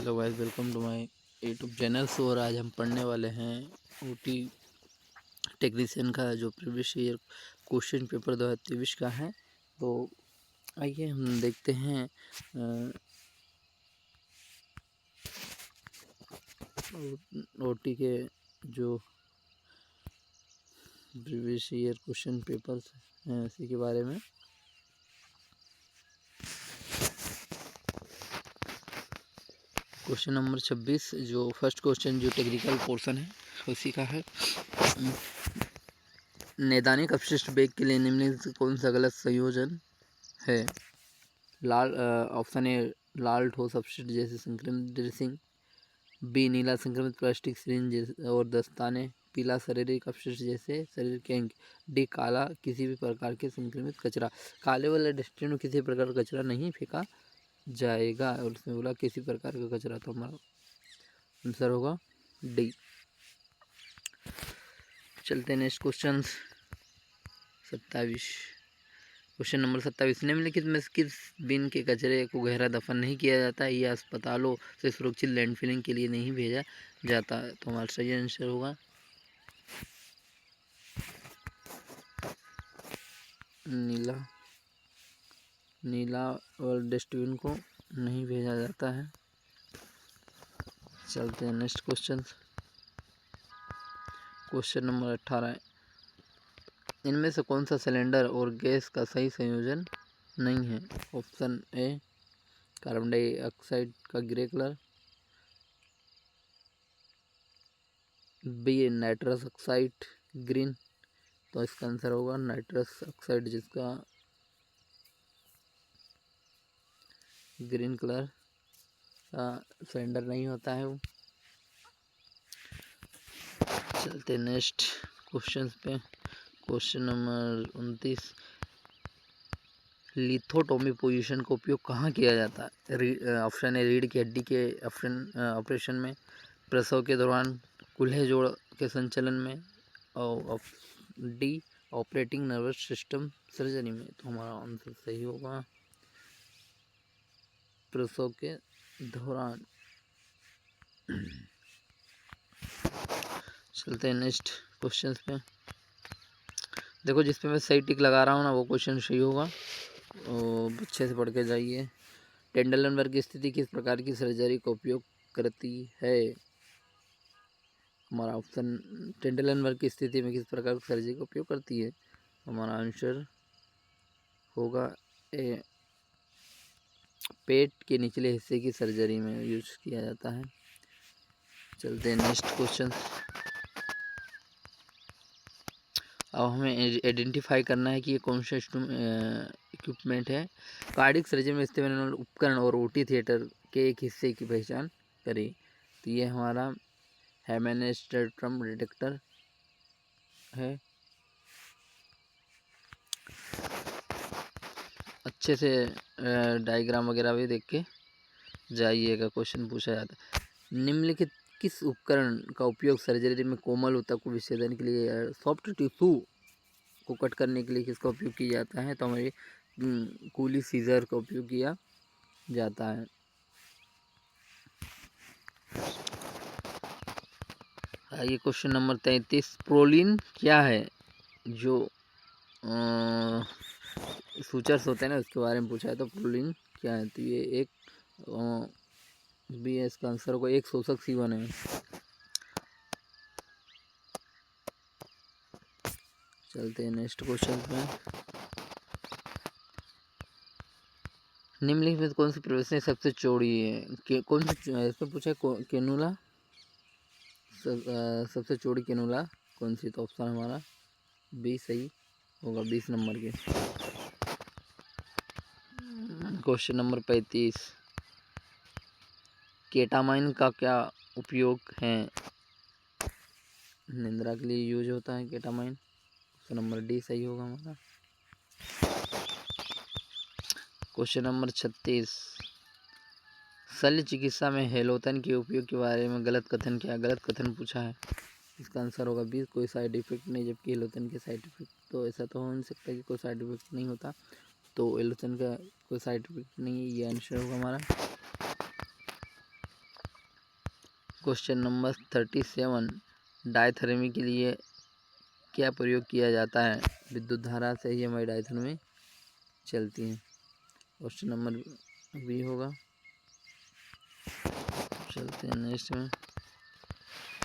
Hello guys, welcome to my YouTube channel. और आज हम पढ़ने वाले हैं ओटी टेक्नीशियन का जो प्रीवियस ईयर क्वेश्चन पेपर 2023 का है। तो आइए हम देखते हैं ओटी के जो प्रीवियस ईयर क्वेश्चन पेपर्स हैं इसी के बारे में। क्वेश्चन नंबर 26 जो फर्स्ट क्वेश्चन जो टेक्निकल पोर्शन है उसी का है। नैदानिक अपशिष्ट बैग के लिए निम्नलिखित से कौन सा गलत संयोजन है? लाल ऑप्शन ए लाल ठोस अपशिष्ट जैसे संक्रमित ड्रेसिंग, बी नीला संक्रमित प्लास्टिक सिरिंज और दस्ताने, पीला शारीरिक अपशिष्ट जैसे शरीर के अंग, डी काला किसी भी प्रकार के संक्रमित कचरा। काले वाले डस्टबिन में किसी प्रकार का कचरा नहीं फेंका जाएगा और उसमें बोला किसी प्रकार का कचरा, तो हमारा आंसर होगा डी। चलते हैं नेक्स्ट क्वेश्चन 27। क्वेश्चन नंबर 27, निम्नलिखित में किस बिन के कचरे को गहरा दफन नहीं किया जाता है या अस्पतालों से सुरक्षित लैंडफिलिंग के लिए नहीं भेजा जाता है? तो हमारा सही आंसर होगा नीला और डस्टबिन को नहीं भेजा जाता है। चलते हैं नेक्स्ट क्वेश्चन। क्वेश्चन नंबर 18, इनमें से कौन सा सिलेंडर और गैस का सही संयोजन नहीं है? ऑप्शन ए कार्बन डाइऑक्साइड का grey colour, B nitrous oxide green, तो इसका आंसर होगा नाइट्रस ऑक्साइड जिसका ग्रीन कलर का सिलेंडर नहीं होता है वो। चलते नेक्स्ट क्वेश्चन पे। क्वेश्चन नंबर 29, लिथोटोमी पोजीशन का उपयोग कहाँ किया जाता है? ऑप्शन ए रीढ़ की हड्डी के ऑपरेशन में, प्रसव के दौरान, कूल्हे जोड़ के संचालन में, और D operating nervous system surgery में। तो हमारा आंसर सही होगा प्रसव के दौरान। चलते हैं नेक्स्ट क्वेश्चन पे। देखो जिस पे मैं सही टिक लगा रहा हूँ ना वो क्वेश्चन सही होगा, और अच्छे से पढ़ के जाइए। टेंडलनबर्ग की स्थिति किस प्रकार की सर्जरी का उपयोग करती है? हमारा ऑप्शन टेंडलनबर्ग की स्थिति में किस प्रकार की सर्जरी का उपयोग करती है, हमारा आंसर होगा ए पेट के निचले हिस्से की सर्जरी में यूज किया जाता है। चलते हैं नेक्स्ट क्वेश्चन। अब हमें आइडेंटिफाई करना है कि ये कौन सा इक्विपमेंट है। कार्डियक सर्जरी में इस्तेमाल होने वाले उपकरण और ओटी थिएटर के एक हिस्से की पहचान करें। तो ये हमारा हेमेनेस्टेट्रम डिटेक्टर है। अच्छे से डायग्राम वगैरह भी देख के जाइएगा, क्वेश्चन पूछा जाता है। निम्नलिखित किस उपकरण का उपयोग सर्जरी में कोमल ऊतक को विच्छेदन के लिए, सॉफ्ट टिश्यू को कट करने के लिए किसका उपयोग किया जाता है? तो हमारे कूली सीजर का उपयोग किया जाता है। आइए क्वेश्चन नंबर 33, प्रोलिन क्या है? जो सूचर्स होते हैं ना उसके बारे में पूछा है। तो प्रोलिन क्या है? तो ये एक बी है इसका आंसर होगा, एक शोषक सीवन है। चलते हैं नेक्स्ट क्वेश्चन पे। निम्नलिखित में कौन सी प्रवेशनी सबसे चौड़ी है? कौन सी इसमें पूछा है केनुला सबसे चौड़ी केनुला कौन सी? तो ऑप्शन हमारा बी सही होगा 20 नंबर के। क्वेश्चन नंबर 35, केटामाइन का क्या उपयोग है? निंद्रा के लिए यूज होता है केटामाइन। ऑप्शन नंबर डी सही होगा हमारा। क्वेश्चन नंबर 36, शल्य चिकित्सा में हेलोथन के उपयोग के बारे में गलत कथन क्या? गलत कथन पूछा है। इसका आंसर होगा बी, कोई साइड इफेक्ट नहीं, जबकि हेलोथन के साइड इफेक्ट तो ऐसा तो हो नहीं सकता कि कोई साइड इफेक्ट नहीं होता। तो हेलोथन का कोई साइड इफेक्ट नहीं है, ये आंसर होगा हमारा। क्वेश्चन नंबर 37, डायथर्मी के लिए क्या प्रयोग किया जाता है? विद्युत धारा से ही हमारी डायथर्मी चलती है। क्वेश्चन नंबर बी होगा। चलते हैं नेक्स्ट में।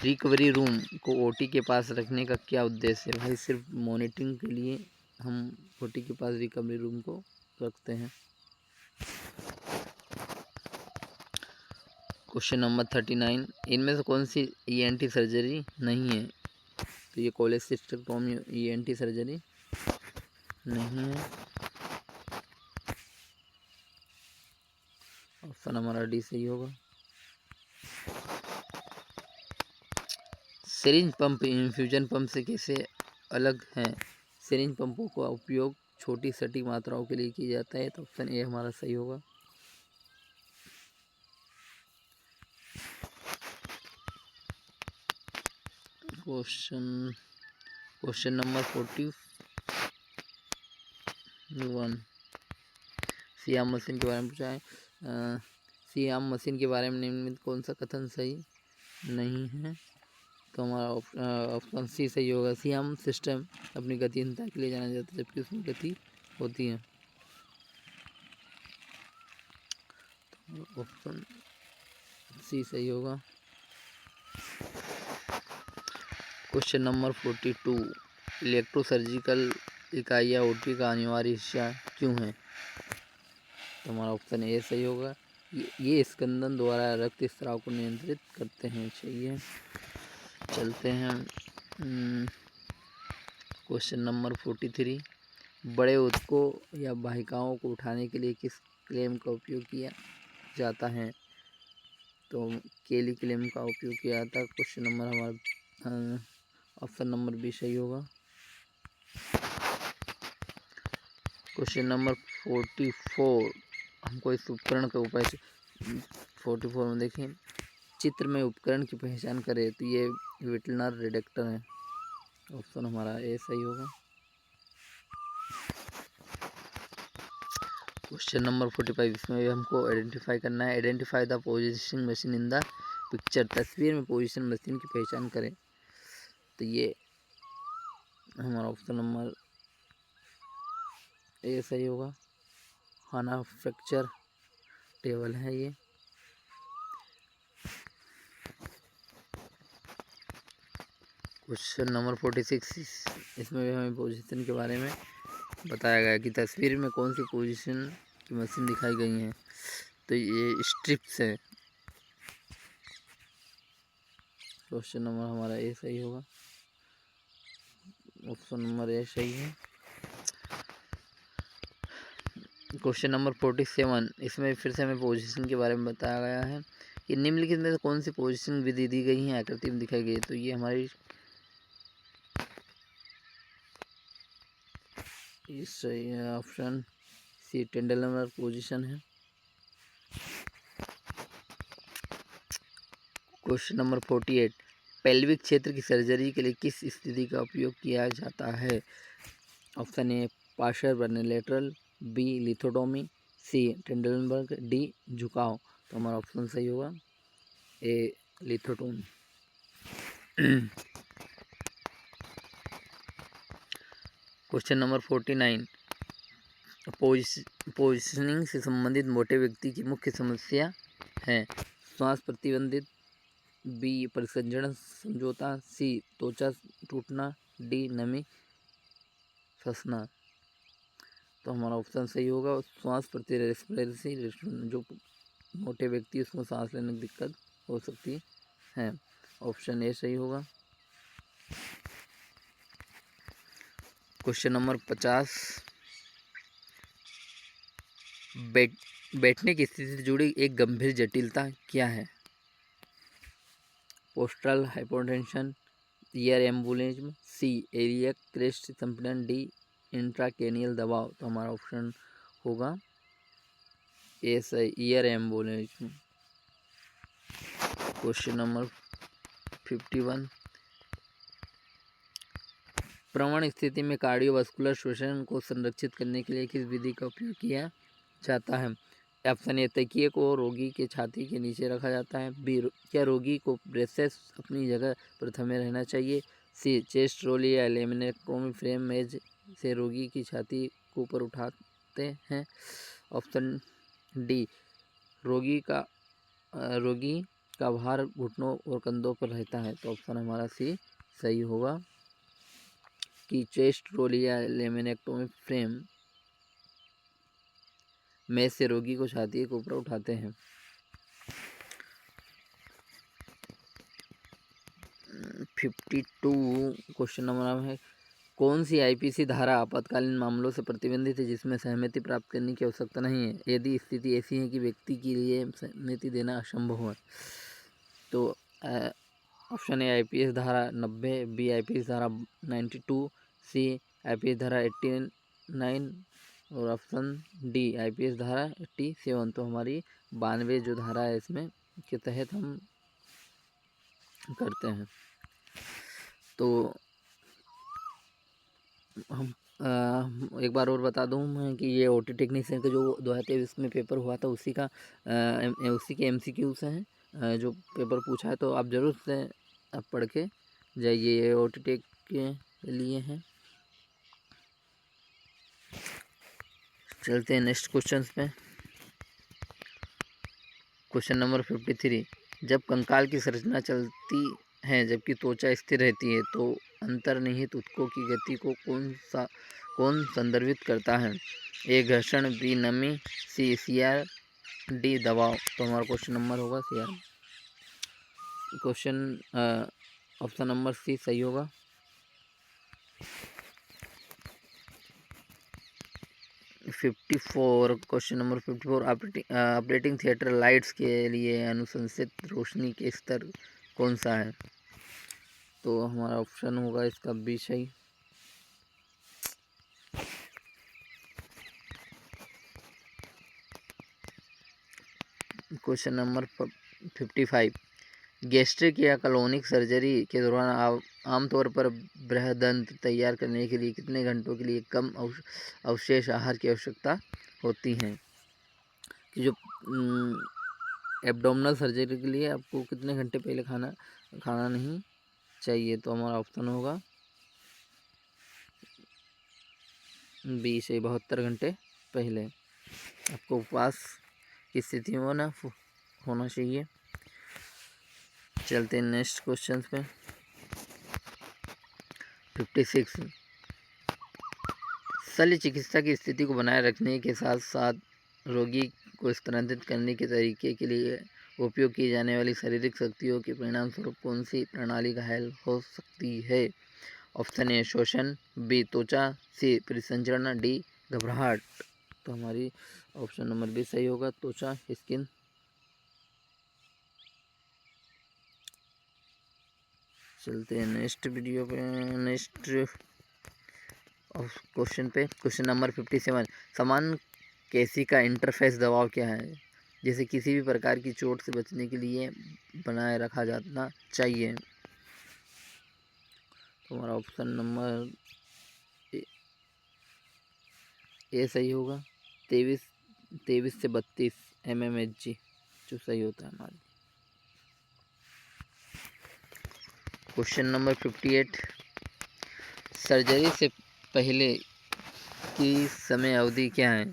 रिकवरी रूम को ओटी के पास रखने का क्या उद्देश्य है? भाई सिर्फ मॉनिटरिंग के लिए हम ओटी के पास रिकवरी रूम को रखते हैं। क्वेश्चन नंबर 39, इनमें से कौन सी ईएनटी सर्जरी नहीं है? तो ये कोलेसिस्टेक्टोमी ईएनटी सर्जरी नहीं है। ऑप्शन हमारा डी सही होगा। सिरिंज पंप इन्फ्यूजन पंप से कैसे अलग है? सिरिंज पंपों का उपयोग छोटी सटीक मात्राओं के लिए किया जाता है, तो ऑप्शन ए हमारा सही होगा। क्वेश्चन नंबर 41, सीएम मशीन के बारे में पूछा है। सीएम मशीन के बारे में निम्नलिखित कौन सा कथन सही नहीं है? तो हमारा ऑप्शन सी सही होगा। सीएम सिस्टम अपनी गतिहीनता के लिए जाना जाता है, जबकि उसमें गति होती है। ऑप्शन सी सही होगा। क्वेश्चन नंबर 42, इलेक्ट्रोसर्जिकल इकाइयाँ ओटी का अनिवार्य हिस्सा क्यों है? तो हमारा ऑप्शन ए सही होगा। ये स्कंदन द्वारा रक्त स्राव को नियंत्रित करते हैं। चाहिए चलते हैं। क्वेश्चन नंबर 43, बड़े ऊतकों या वाहिकाओं को उठाने के लिए किस क्लेम का उपयोग किया जाता है? तो केली क्लेम का उपयोग किया जाता है। क्वेश्चन नंबर हमारा ऑप्शन नंबर बी सही होगा। क्वेश्चन नंबर 44, हमको इस उपकरण का उपाय 44 में देखें, चित्र में उपकरण की पहचान करें, तो ये विटलनर रिडक्टर है। ऑप्शन हमारा ए सही होगा। क्वेश्चन नंबर 45, इसमें भी हमको आइडेंटिफाई करना है। Identify the positioning machine in the picture, तस्वीर में पोजीशन मशीन की पहचान करें, तो ये हमारा ऑप्शन नंबर ए सही होगा। हाना फ्रैक्चर टेबल है ये। क्वेश्चन नंबर 46, इसमें भी हमें पोजीशन के बारे में बताया गया कि तस्वीर में कौन सी पोजीशन की मशीन दिखाई गई है, तो ये स्ट्रिप्स है। क्वेश्चन नंबर हमारा ए सही होगा। ऑप्शन नंबर ए सही है। क्वेश्चन नंबर 47, इसमें फिर से हमें पोजीशन के बारे में बताया गया है कि निम्नलिखित में से कौन सी पोजीशन विधि दी गई है, आकृति में दिखाई गई है, तो ये हमारी सही है। ऑप्शन सी टेंडलर पोजीशन है। क्वेश्चन नंबर 48, पेल्विक क्षेत्र की सर्जरी के लिए किस स्थिति का उपयोग किया जाता है? ऑप्शन ए पार्शियल बर्निलेटरल, B lithotomy, C Trendelenburg, D झुकाव। तो हमारा ऑप्शन सही होगा A lithotomy. Question number 49, positioning से संबंधित मोटे व्यक्ति की मुख्य समस्या है। श्वास प्रतिबंधित, बी परिसंचरण समझौता, सी त्वचा टूटना, डी नमी फंसना। तो हमारा ऑप्शन सही होगा। श्वास प्रति रेस्पिरेटरी, जो मोटे व्यक्ति उसको सांस लेने की दिक्कत हो सकती है। ऑप्शन ए सही होगा। क्वेश्चन नंबर 50, बैठने की स्थिति से जुड़ी एक गंभीर जटिलता क्या है? पोस्टरल हाइपोटेंशन, ईयर एम्बोलिज्म, सी एलियक क्रेस्ट संपीड़न, डी इंट्राक्रेनियल दबाव। तो हमारा ऑप्शन होगा ए सही, ईयर एम्बोलिज्म। क्वेश्चन नंबर 51, प्रवण स्थिति में कार्डियोवास्कुलर शोषण को संरक्षित करने के लिए किस विधि का उपयोग किया जाता है? ऑप्शन ए, तकिए को रोगी के छाती के नीचे रखा जाता है। बी, क्या रोगी को ब्रेसेस अपनी जगह पर थमे रहना चाहिए। सी, चेस्ट ट्रॉली या लेमिनेक्टोमी फ्रेम मेज से रोगी की छाती को ऊपर उठाते हैं। ऑप्शन डी, रोगी का भार घुटनों और कंधों पर रहता है। तो ऑप्शन हमारा सी सही होगा कि चेस्ट ट्रॉली या लेमिनेक्टोमी फ्रेम में से रोगी को छाती के ऊपर उठाते हैं। 52 क्वेश्चन नंबर है, कौन सी आईपीसी धारा आपातकालीन मामलों से प्रतिबंधित है जिसमें सहमति प्राप्त करने की आवश्यकता नहीं है, यदि स्थिति ऐसी है कि व्यक्ति के लिए सहमति देना असंभव है। तो ऑप्शन ए आईपीएस धारा 90, बी आईपीएस धारा 92, सी आईपीएस धारा 89 और ऑप्शन डी आईपीएस धारा 87। तो हमारी 92 जो धारा है इसमें के तहत हम करते हैं। तो हम एक बार और बता दूं मैं कि ये ओटी टेक्नीशियन का जो 2023 में पेपर हुआ था उसी के एमसीक्यू से हैं जो पेपर पूछा है। तो आप ज़रूर से आप पढ़ के जाइए, ये ओटी टेक के लिए हैं। चलते हैं नेक्स्ट क्वेश्चन पे। क्वेश्चन नंबर 53, जब कंकाल की संरचना चलती है जबकि त्वचा स्थिर रहती है तो अंतर्निहित ऊतकों की गति को कौन संदर्भित करता है। ए, घर्षण, बी, नमी, सी, सीआर, डी, दबाव। तो हमारा क्वेश्चन नंबर होगा CR. Question option number C सही होगा। Question number 54, operating theatre lights के लिए अनुशंसित रोशनी के स्तर कौन सा है। तो हमारा ऑप्शन होगा इसका बी सही। क्वेश्चन नंबर 55, गैस्ट्रिक या कलोनिक सर्जरी के दौरान आमतौर पर बृहदंत तैयार करने के लिए कितने घंटों के लिए कम अवशेष आहार की आवश्यकता होती है। कि जो एब्डोमिनल सर्जरी के लिए आपको कितने घंटे पहले खाना नहीं चाहिए। तो हमारा ऑप्शन होगा बी से 72 घंटे पहले आपको उपवास की स्थिति में होना चाहिए। चलते हैं नेक्स्ट क्वेश्चन पे। 56, शल्य चिकित्सा की स्थिति को बनाए रखने के साथ साथ रोगी को स्थानांतरित करने के तरीके के लिए उपयोग की जाने वाली शारीरिक शक्तियों के परिणाम स्वरूप कौन सी प्रणाली घायल हो सकती है। ऑप्शन ए, शोषण, बी, त्वचा, सी, परिसंचरण, डी, घबराहट। तो हमारी ऑप्शन नंबर बी सही होगा, त्वचा, स्किन। चलते हैं नेक्स्ट वीडियो पे, नेक्स्ट क्वेश्चन पे। क्वेश्चन नंबर 57, समान केशिका इंटरफेस दबाव क्या है जिसे किसी भी प्रकार की चोट से बचने के लिए बनाए रखा जाना चाहिए। तो हमारा ऑप्शन नंबर ए सही होगा, 23 से 32 mmHg जो सही होता है हमारा। क्वेश्चन नंबर 58, सर्जरी से पहले की समय अवधि क्या है।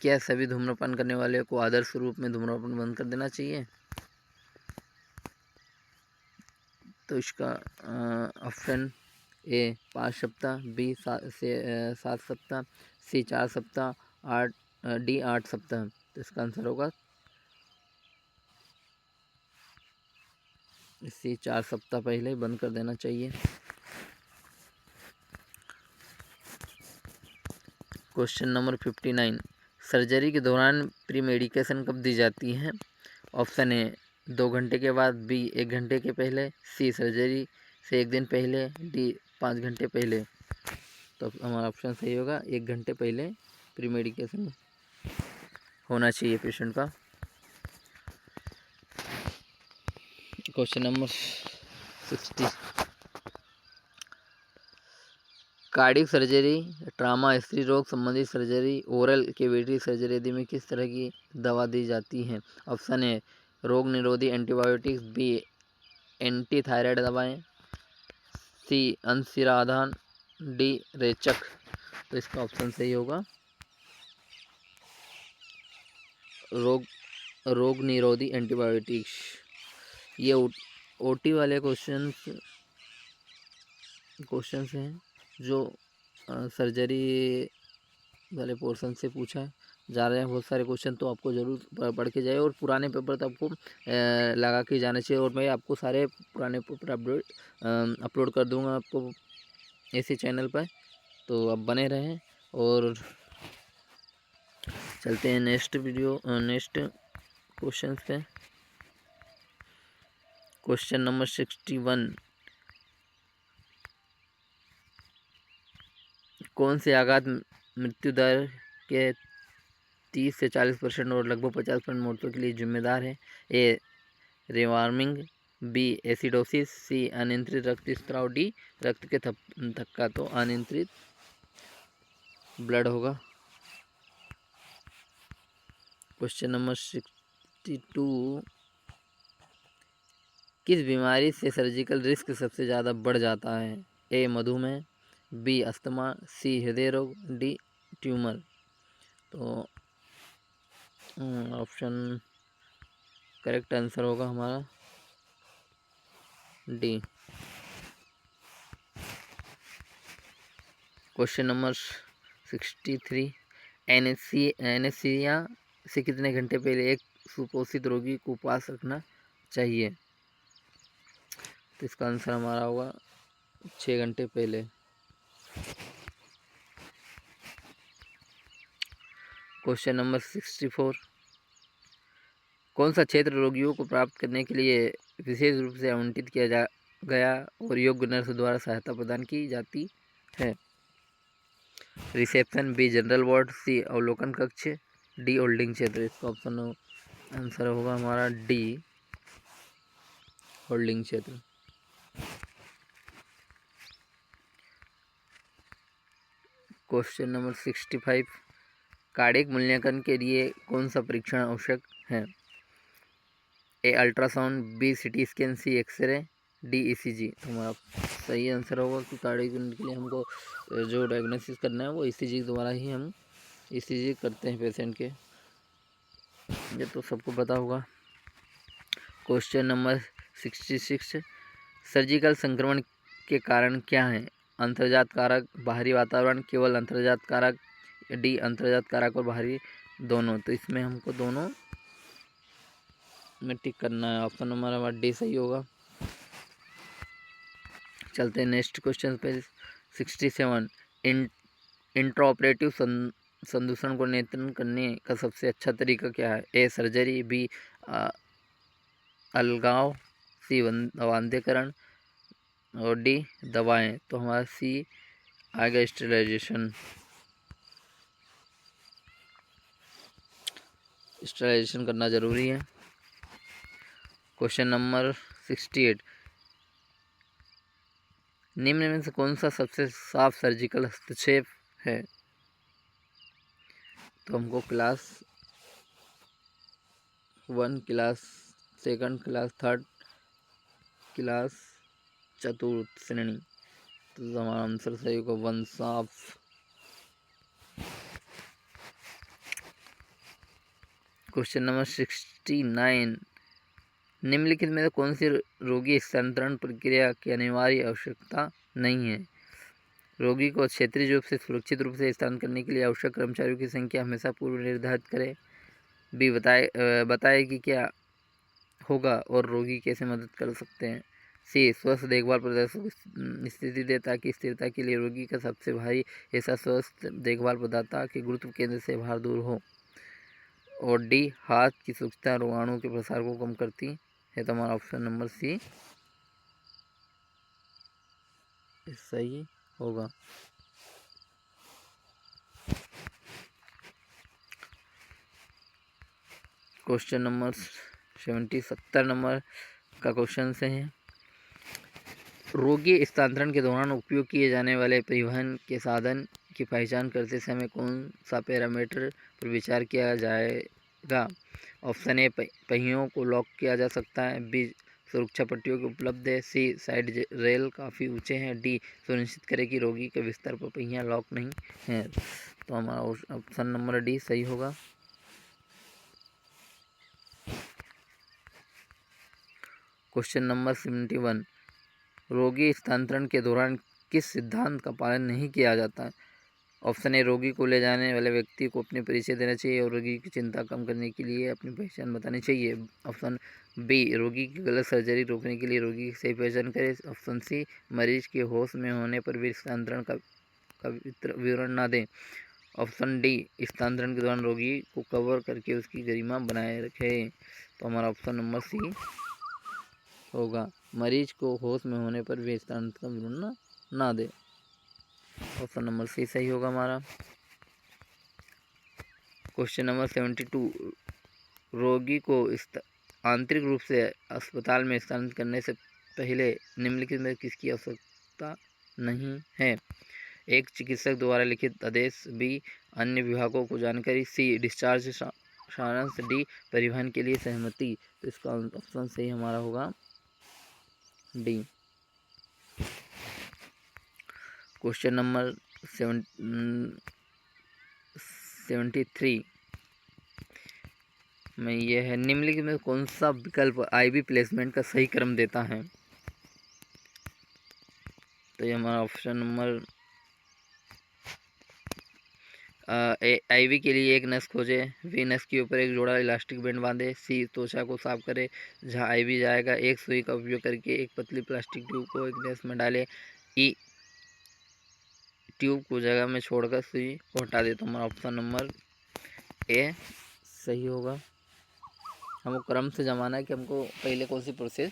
क्या सभी धूम्रपान करने वाले को आदर्श रूप में धूम्रपान बंद कर देना चाहिए। तो इसका ऑप्शन ए 5 सप्ताह, बी 7 सप्ताह, सी 4 सप्ताह, डी 8 सप्ताह। तो इसका आंसर होगा सी 4 सप्ताह पहले बंद कर देना चाहिए। क्वेश्चन नंबर 59, सर्जरी के दौरान प्री मेडिकेशन कब दी जाती है। ऑप्शन ए 2 घंटे के बाद, बी 1 घंटे के पहले, सी सर्जरी से 1 दिन पहले, डी 5 घंटे पहले। तो हमारा ऑप्शन सही होगा, 1 घंटे पहले प्री मेडिकेशन होना चाहिए पेशेंट का। Question number 60, cardiac surgery, trauma, स्त्री रोग संबंधी सर्जरी, ओरल कैविटी सर्जरी आदि में किस तरह की दवा दी जाती है? ऑप्शन ए रोग निरोधी एंटीबायोटिक्स, बी एंटी थायराइड दवाएं, सी अंशिराधान, डी रेचक। तो इसका ऑप्शन सही होगा रोग निरोधी एंटीबायोटिक्स। ये ओटी वाले क्वेश्चंस हैं जो सर्जरी वाले पोर्शन से पूछा जा रहे हैं बहुत सारे क्वेश्चन, तो आपको ज़रूर पढ़ के जाए और पुराने पेपर तो आपको लगा के जाने चाहिए। और मैं आपको सारे पुराने पेपर अपलोड कर दूंगा आपको इसी चैनल पर, तो आप बने रहें। और चलते हैं नेक्स्ट क्वेश्चन पे। क्वेश्चन नंबर 61, कौन से आघात मृत्यु दर के 30 से 40% और लगभग 50% मौतों के लिए जिम्मेदार है? ए रिवार्मिंग, बी एसिडोसिस, सी अनियंत्रित रक्तस्राव, डी रक्त के थक्का। तो अनियंत्रित ब्लड होगा। क्वेश्चन नंबर 62, किस बीमारी से सर्जिकल रिस्क सबसे ज़्यादा बढ़ जाता है? ए मधुमेह, बी अस्थमा, सी हृदय रोग, डी ट्यूमर। तो ऑप्शन करेक्ट आंसर होगा हमारा डी। क्वेश्चन नंबर 63, एनेस्थीसिया से कितने घंटे पहले एक सुपोषित रोगी को उपवास रखना चाहिए? तो इसका आंसर हमारा होगा 6 घंटे पहले। क्वेश्चन नंबर 64, कौन सा क्षेत्र रोगियों को प्राप्त करने के लिए विशेष रूप से आवंटित किया गया और योग्य नर्स द्वारा सहायता प्रदान की जाती है? रिसेप्शन, बी जनरल वार्ड, सी अवलोकन कक्ष, डी होल्डिंग क्षेत्र। इसका ऑप्शन आंसर होगा हमारा डी होल्डिंग क्षेत्र। क्वेश्चन नंबर 65, कार्डियक मूल्यांकन के लिए कौन सा परीक्षण आवश्यक है? ए अल्ट्रासाउंड, बी सीटी स्कैन, सी एक्सरे, डी ईसीजी। तो हमारा सही आंसर होगा कि कार्डियक के लिए हमको जो डायग्नोसिस करना है वो ईसीजी द्वारा ही हम ईसीजी करते हैं पेशेंट के, ये तो सबको पता होगा। क्वेश्चन नंबर 66, सर्जिकल संक्रमण के कारण क्या हैं? अंतर्जात कारक, बाहरी वातावरण, केवल अंतर्जात कारक, डी अंतर्जात कारक और बाहरी दोनों। तो इसमें हमको दोनों में टिक करना है। ऑप्शन नंबर हमारा डी सही होगा। चलते हैं नेक्स्ट क्वेश्चन पे। 67, इंट्राऑपरेटिव संदूषण को नियंत्रण करने का सबसे अच्छा तरीका क्या है? ए सर्जरी, बी अलगाव, सी वांध्यकरण और डी दवाएं। तो हमारा सी आगे स्टेरिलाइजेशन करना ज़रूरी है। क्वेश्चन नंबर 68, निम्न में से कौन सा सबसे साफ सर्जिकल हस्तक्षेप है? तो हमको क्लास 1, क्लास 2, क्लास 3, क्लास 4 श्रेणी। तो हमारा आंसर सही होगा 1 साफ। क्वेश्चन नंबर 69, निम्नलिखित में से कौन सी रोगी स्थानांतरण प्रक्रिया की अनिवार्य आवश्यकता नहीं है? रोगी को क्षेत्रीय रूप से सुरक्षित रूप से स्थानांतरण करने के लिए आवश्यक कर्मचारियों की संख्या हमेशा पूर्व निर्धारित करें। बी बताए कि क्या होगा और रोगी कैसे मदद कर सकते हैं। सी स्वस्थ देखभाल प्रदर्शक स्थिति दे ताकि स्थिरता के लिए रोगी का सबसे भारी ऐसा स्वस्थ देखभाल प्रदाता के गुरुत्व केंद्र से भार दूर हो। और डी हाथ की सूक्ष्मता रोगाणु के प्रसार को कम करती है। तो हमारा ऑप्शन नंबर सी सही होगा। क्वेश्चन नंबर 70 नंबर का क्वेश्चन से है, रोगी स्थानांतरण के दौरान उपयोग किए जाने वाले परिवहन के साधन की पहचान करते समय कौन सा पैरामीटर पर विचार किया जाएगा? ऑप्शन ए पहियों को लॉक किया जा सकता है, बी सुरक्षा पट्टियों की उपलब्ध है, सी साइड रेल काफ़ी ऊंचे हैं, डी सुनिश्चित करें कि रोगी के बिस्तर पर पहियां लॉक नहीं हैं। तो हमारा ऑप्शन नंबर डी सही होगा। क्वेश्चन नंबर 71, रोगी स्थानांतरण के दौरान किस सिद्धांत का पालन नहीं किया जाता है? ऑप्शन ए रोगी को ले जाने वाले व्यक्ति को अपने परिचय देना चाहिए और रोगी की चिंता कम करने के लिए अपनी पहचान बतानी चाहिए। ऑप्शन बी रोगी की गलत सर्जरी रोकने के लिए रोगी की सही पहचान करें। ऑप्शन सी मरीज के होश में होने पर भी स्थानांतरण का विवरण ना दें। ऑप्शन डी स्थानांतरण के दौरान रोगी को कवर करके उसकी गरिमा बनाए रखें। तो हमारा ऑप्शन नंबर सी होगा, मरीज को होश में होने पर भी स्थानांतरण का विवरण ना दे। ऑप्शन नंबर सी सही होगा हमारा। क्वेश्चन नंबर 72, रोगी को आंतरिक रूप से अस्पताल में स्थानांतरित करने से पहले निम्नलिखित में किसकी आवश्यकता नहीं है? एक चिकित्सक द्वारा लिखित आदेश, बी अन्य विभागों को जानकारी, सी डिस्चार्ज सारांश, डी परिवहन के लिए सहमति। तो इसका ऑप्शन सही हमारा होगा डी। क्वेश्चन नंबर 73 में ये है, निम्नलिखित में कौन सा विकल्प आईवी प्लेसमेंट का सही क्रम देता है? तो ये हमारा ऑप्शन नंबर आईवी के लिए एक नस खोजे, बी नस के ऊपर एक जोड़ा इलास्टिक बैंड बांधे, सी त्वचा को साफ करे जहां आईवी जाएगा, एक सुई का उपयोग करके एक पतली प्लास्टिक ट्यूब को एक नस में डाले, ई ट्यूब को जगह में छोड़कर सुई को हटा दे। तो हमारा ऑप्शन नंबर ए सही होगा। हमको क्रम से जमाना है कि हमको पहले कौन सी प्रोसेस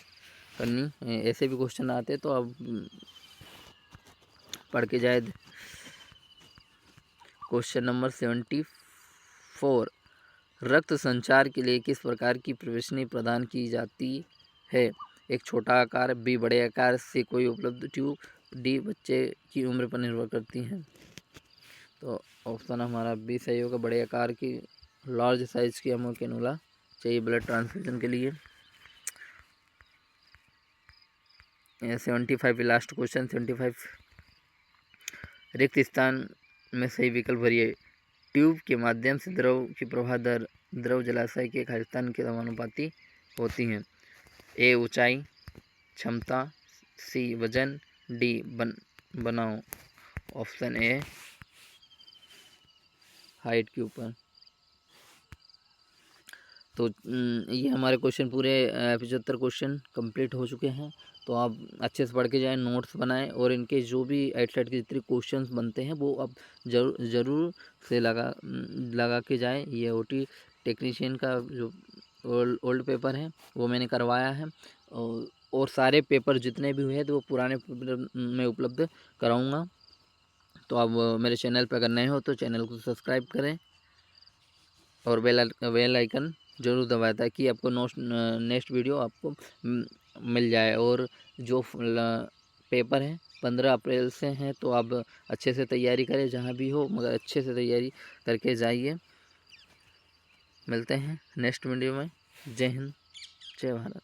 करनी। ऐसे भी क्वेश्चन आते तो अब पढ़ के जाए। क्वेश्चन नंबर 74, रक्त संचार के लिए किस प्रकार की प्रवेशनी प्रदान की जाती है? एक छोटा आकार, बी बड़े आकार, सी कोई उपलब्ध ट्यूब, डी बच्चे की उम्र पर निर्भर करती हैं। तो ऑप्शन हमारा बी सही होगा, बड़े आकार की लार्ज साइज की हमको कैनुला चाहिए ब्लड ट्रांसफ्यूजन के लिए। 75 लास्ट क्वेश्चन 75, रिक्त स्थान में सही विकल्प भरिए। ट्यूब के माध्यम से द्रव की प्रवाह दर द्रव जलाशय के खालिस्तान के समानुपाती होती हैं। ए ऊंचाई, क्षमता, सी वजन, डी बनाओ। ऑप्शन ए हाइट के ऊपर। तो ये हमारे क्वेश्चन पूरे 75 क्वेश्चन कंप्लीट हो चुके हैं। तो आप अच्छे से पढ़ के जाएँ, नोट्स बनाएं और इनके जो भी साइड के जितने क्वेश्चंस बनते हैं वो आप ज़रूर से लगा के जाएं। ये ओटी टेक्नीशियन का जो ओल्ड पेपर है वो मैंने करवाया है और सारे पेपर जितने भी हुए हैं तो वो पुराने पेपर में उपलब्ध कराऊँगा। तो आप मेरे चैनल पर अगर नए हो तो चैनल को सब्सक्राइब करें और बेल आइकन ज़रूर दबाएं ताकि आपको नेक्स्ट वीडियो आपको मिल जाए। और जो पेपर है 15 अप्रैल से हैं तो आप अच्छे से तैयारी करें, जहाँ भी हो मगर अच्छे से तैयारी करके जाइए। मिलते हैं नेक्स्ट वीडियो में। जय हिंद, जय भारत।